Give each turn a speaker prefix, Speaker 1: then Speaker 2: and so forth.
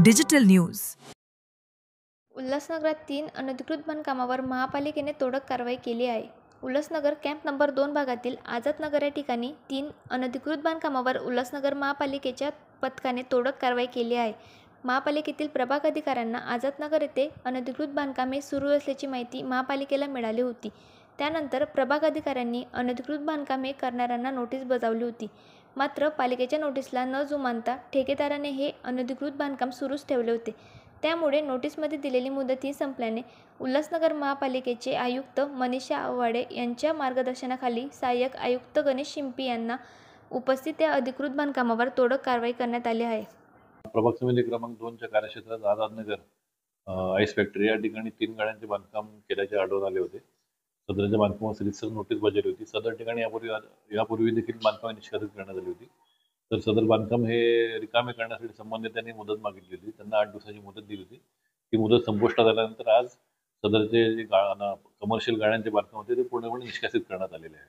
Speaker 1: Digital news.
Speaker 2: उल्हासनगरात 3 अनधिकृत बांधकामावर महापालिकेने तोडक कारवाई केली आहे। उल्हासनगर कॅम्प नंबर 2 भागातील आझादनगर या ठिकाणी 3 अनधिकृत बांधकामावर उल्हासनगर महापालिकेच्या पथकाने तोडक कारवाई केली आहे। महापालिकेतील प्रभाग अधिकाऱ्यांना आझादनगर येथे अनधिकृत बांधकामे सुरू असल्याची माहिती महापालिकेला मिळाली होती। त्यानंतर प्रभाग अधिकाऱ्यांनी अनधिकृत बांधकामे करणाऱ्यांना नोटीस बजावली होती। मात्र पालिकेच्या नोटीसला न जुमानता ठेकेदाराने हे अनधिकृत बांधकाम सुरूच ठेवले होते। त्यामुळे नोटीसमध्ये दिलेली मुदतही संपल्याने उल्हासनगर महापालिकेचे आयुक्त मनीषा आव्हाडे यांच्या मार्गदर्शनाखाली सहाय्यक आयुक्त गणेश शिंपी यांना उपस्थित या अधिकृत बांधकामावर तोडक कारवाई करण्यात आली आहे।
Speaker 3: प्रभाग समिती क्रमांक 2च्या कार्यक्षेत्रात आझादनगर आईस फॅक्टरी या ठिकाणी 3 गाड्यांचे बांधकाम केल्याचे आढळून आले होते। सदरच्या बांधकामास रितसर नोटीस बजावली होती। सदर ठिकाणी यापूर्वी देखील बांधकाम निष्कासित करण्यात आली होती। तर सदर बांधकाम हे रिकामे करण्यासाठी संबंधितांनी मुदत मागितली होती। त्यांना 8 दिवसाची मुदत दिली होती। ती मुदत संपुष्टात आल्यानंतर आज सदरचे जे कमर्शियल गाड्यांचे बांधकाम होते ते पूर्णपणे निष्कासित करण्यात आलेले आहे।